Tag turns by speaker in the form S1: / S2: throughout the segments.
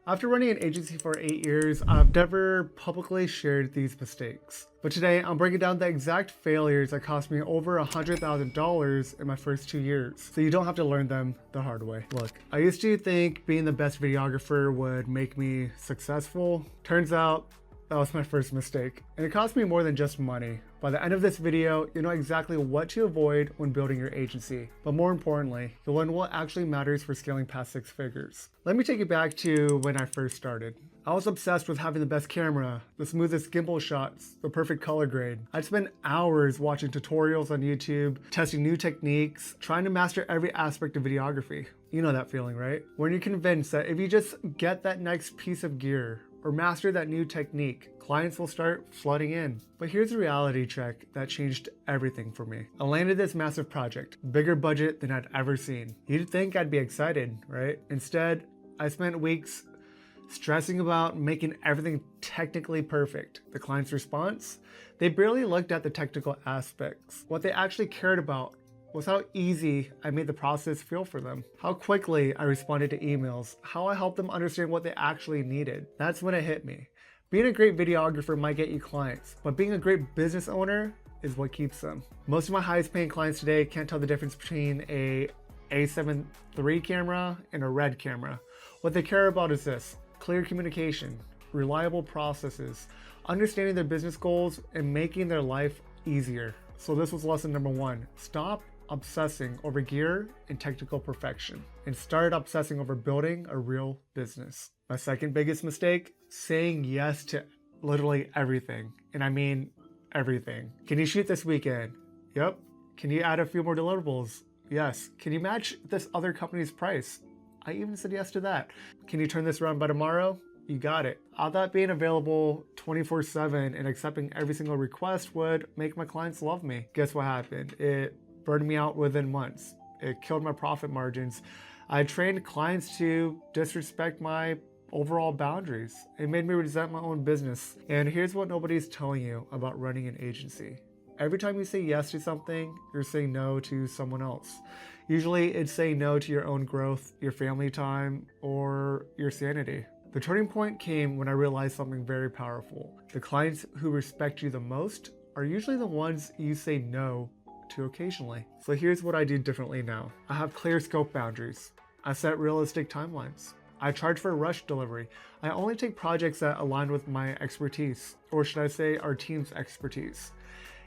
S1: After running an agency for 8 years, I've never publicly shared these mistakes. But today, I'm breaking down the exact failures that cost me over $100,000 in my first 2 years, so you don't have to learn them the hard way. Look, I used to think being the best videographer would make me successful. Turns out, that was my first mistake, and it cost me more than just money. By the end of this video, you'll know exactly what to avoid when building your agency. But more importantly, you'll learn what actually matters for scaling past 6 figures. Let me take you back to when I first started. I was obsessed with having the best camera, the smoothest gimbal shots, the perfect color grade. I'd spend hours watching tutorials on YouTube, testing new techniques, trying to master every aspect of videography. You know that feeling, right? When you're convinced that if you just get that next piece of gear, or master that new technique, clients will start flooding in. But here's a reality check that changed everything for me. I landed this massive project, bigger budget than I'd ever seen. You'd think I'd be excited, right? Instead, I spent weeks stressing about making everything technically perfect. The client's response? They barely looked at the technical aspects. What they actually cared about was how easy I made the process feel for them, how quickly I responded to emails, how I helped them understand what they actually needed. That's when it hit me. Being a great videographer might get you clients, but being a great business owner is what keeps them. Most of my highest paying clients today can't tell the difference between a A7 III camera and a RED camera. What they care about is this: clear communication, reliable processes, understanding their business goals, and making their life easier. So this was lesson number 1. Stop obsessing over gear and technical perfection and start obsessing over building a real business. My second biggest mistake, saying yes to literally everything. And I mean everything. Can you shoot this weekend? Yep. Can you add a few more deliverables? Yes. Can you match this other company's price? I even said yes to that. Can you turn this around by tomorrow? You got it. I thought being available 24/7 and accepting every single request would make my clients love me. Guess what happened? It burned me out within months. It killed my profit margins. I trained clients to disrespect my overall boundaries. It made me resent my own business. And here's what nobody's telling you about running an agency. Every time you say yes to something, you're saying no to someone else. Usually it's saying no to your own growth, your family time, or your sanity. The turning point came when I realized something very powerful. The clients who respect you the most are usually the ones you say no to occasionally. So here's what I do differently now. I have clear scope boundaries. I set realistic timelines. I charge for rush delivery. I only take projects that align with my expertise, or should I say our team's expertise.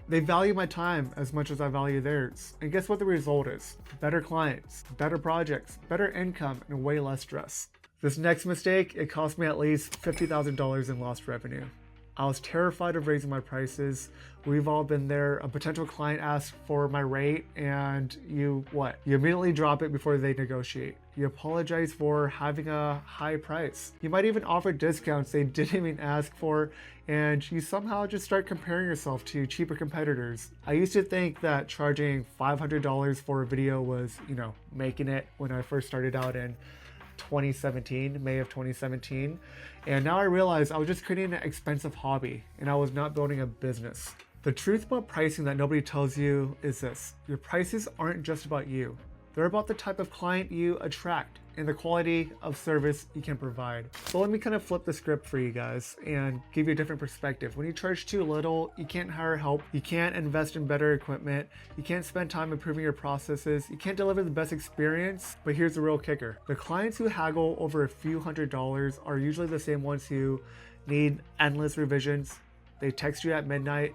S1: They value my time as much as I value theirs. And guess what the result is? Better clients, better projects, better income, and way less stress. This next mistake, it cost me at least $50,000 in lost revenue. I was terrified of raising my prices. We've all been there. A potential client asks for my rate and you immediately drop it before they negotiate. You apologize for having a high price. You might even offer discounts they didn't even ask for, and you somehow just start comparing yourself to cheaper competitors. I used to think that charging $500 for a video was, making it when I first started out in 2017, May of 2017. And now I realize I was just creating an expensive hobby and I was not building a business. The truth about pricing that nobody tells you is this: your prices aren't just about you. They're about the type of client you attract and the quality of service you can provide. So let me kind of flip the script for you guys and give you a different perspective. When you charge too little, you can't hire help, you can't invest in better equipment, you can't spend time improving your processes, you can't deliver the best experience. But here's the real kicker. The clients who haggle over a few $100s are usually the same ones who need endless revisions. They text you at midnight.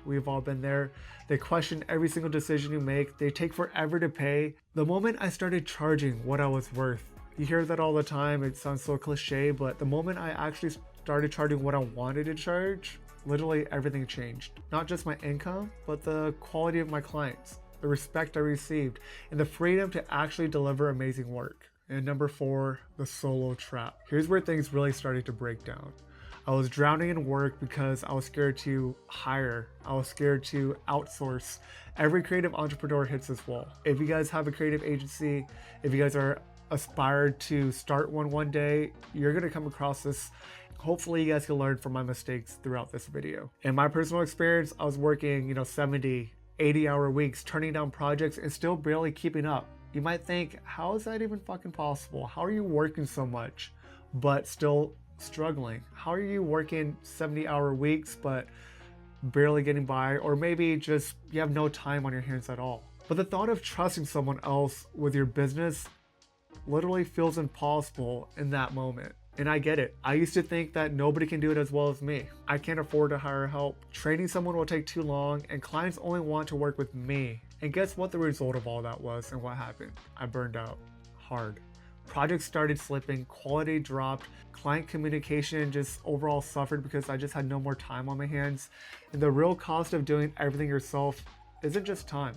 S1: We've all been there. They question every single decision you make. They take forever to pay. The moment I started charging what I was worth, you hear that all the time, it sounds so cliche, but the moment I actually started charging what I wanted to charge, literally everything changed. Not just my income, but the quality of my clients, the respect I received, and the freedom to actually deliver amazing work. And number 4, the solo trap. Here's where things really started to break down. I was drowning in work because I was scared to hire. I was scared to outsource. Every creative entrepreneur hits this wall. If you guys have a creative agency, if you guys are aspired to start one day, you're gonna come across this. Hopefully you guys can learn from my mistakes throughout this video. In my personal experience, I was working, 70, 80-hour weeks, turning down projects and still barely keeping up. You might think, how is that even fucking possible? How are you working so much? but still struggling? How are you working 70-hour weeks but barely getting by, or maybe just you have no time on your hands at all? But the thought of trusting someone else with your business literally feels impossible in that moment. And I get it. I used to think that nobody can do it as well as me. I can't afford to hire help. Training someone will take too long, and clients only want to work with me. And guess what the result of all that was and what happened? I burned out hard. Projects started slipping, quality dropped, client communication just overall suffered because I just had no more time on my hands. And the real cost of doing everything yourself isn't just time,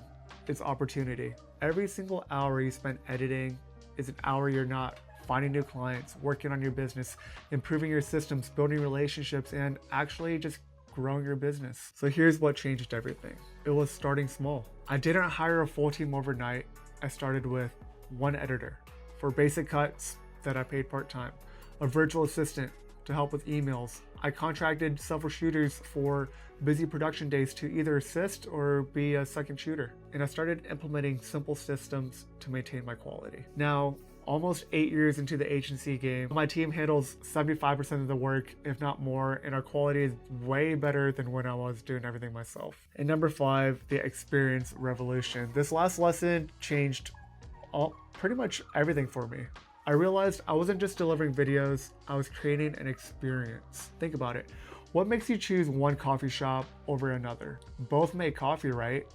S1: it's opportunity. Every single hour you spend editing is an hour you're not finding new clients, working on your business, improving your systems, building relationships, and actually just growing your business. So here's what changed everything. It was starting small. I didn't hire a full team overnight. I started with one editor for basic cuts that I paid part-time, a virtual assistant to help with emails. I contracted several shooters for busy production days to either assist or be a second shooter. And I started implementing simple systems to maintain my quality. Now, almost 8 years into the agency game, my team handles 75% of the work, if not more, and our quality is way better than when I was doing everything myself. And number 5, the experience revolution. This last lesson changed pretty much everything for me. I realized I wasn't just delivering videos, I was creating an experience. Think about it. What makes you choose one coffee shop over another? Both make coffee, right?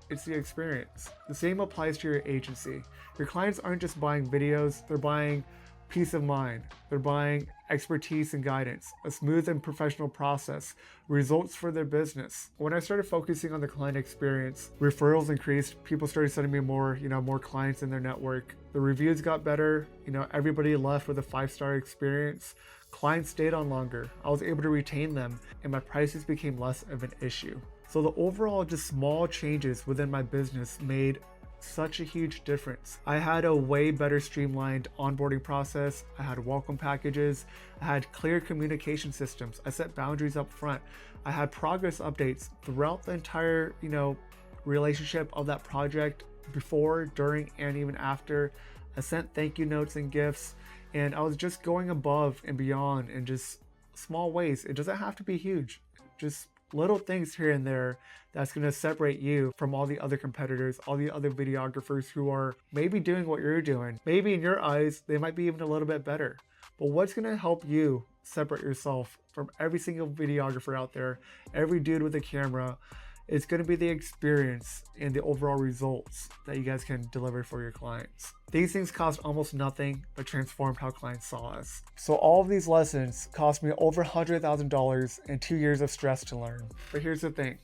S1: It's the experience. The same applies to your agency. Your clients aren't just buying videos, they're buying peace of mind. They're buying expertise and guidance, a smooth and professional process, results for their business. When I started focusing on the client experience, referrals increased, people started sending me more clients in their network. The reviews got better, everybody left with a 5-star experience. Clients stayed on longer. I was able to retain them, and my prices became less of an issue. So the overall just small changes within my business made such a huge difference. I had a way better streamlined onboarding process. I had welcome packages. I had clear communication systems. I set boundaries up front. I had progress updates throughout the entire, relationship of that project, before, during, and even after. I sent thank you notes and gifts, and I was just going above and beyond in just small ways. It doesn't have to be huge. Just little things here and there that's going to separate you from all the other competitors, all the other videographers who are maybe doing what you're doing. Maybe in your eyes, they might be even a little bit better. But what's going to help you separate yourself from every single videographer out there, every dude with a camera? It's going to be the experience and the overall results that you guys can deliver for your clients. These things cost almost nothing, but transformed how clients saw us. So all of these lessons cost me over $100,000 and 2 years of stress to learn. But here's the thing.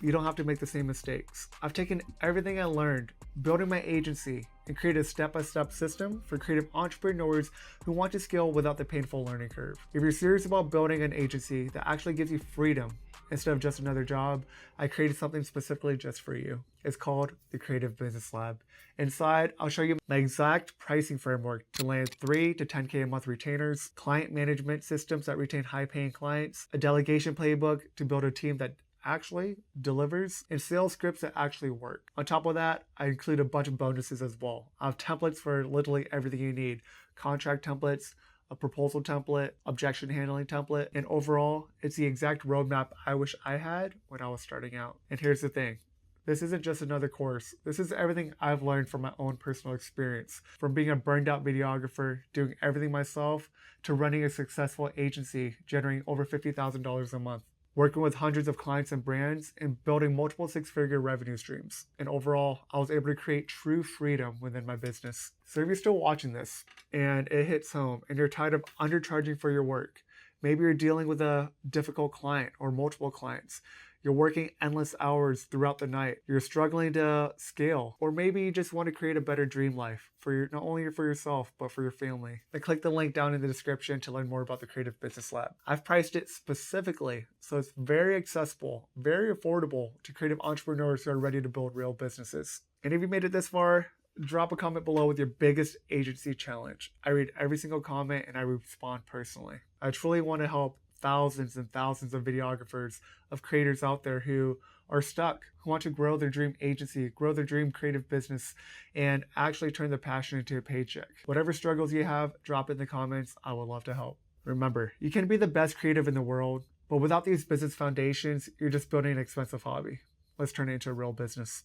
S1: You don't have to make the same mistakes. I've taken everything I learned building my agency and created a step-by-step system for creative entrepreneurs who want to scale without the painful learning curve. If you're serious about building an agency that actually gives you freedom instead of just another job, I created something specifically just for you. It's called the Creative Business Lab. Inside, I'll show you my exact pricing framework to land 3 to 10K a month retainers, client management systems that retain high-paying clients, a delegation playbook to build a team that actually delivers, and sales scripts that actually work. On top of that, I include a bunch of bonuses as well. I have templates for literally everything you need. Contract templates, a proposal template, objection handling template, and overall, it's the exact roadmap I wish I had when I was starting out. And here's the thing. This isn't just another course. This is everything I've learned from my own personal experience. From being a burned out videographer, doing everything myself, to running a successful agency, generating over $50,000 a month, working with hundreds of clients and brands, and building multiple 6-figure revenue streams. And overall, I was able to create true freedom within my business. So if you're still watching this and it hits home and you're tired of undercharging for your work, maybe you're dealing with a difficult client or multiple clients, you're working endless hours throughout the night, you're struggling to scale, or maybe you just want to create a better dream life for not only for yourself, but for your family, then click the link down in the description to learn more about the Creative Business Lab. I've priced it specifically so it's very accessible, very affordable to creative entrepreneurs who are ready to build real businesses. And if you made it this far, drop a comment below with your biggest agency challenge. I read every single comment and I respond personally. I truly want to help thousands and thousands of videographers, of creators out there who are stuck, who want to grow their dream agency, grow their dream creative business, and actually turn their passion into a paycheck. Whatever struggles you have, drop it in the comments. I would love to help. Remember, you can be the best creative in the world, but without these business foundations, you're just building an expensive hobby. Let's turn it into a real business.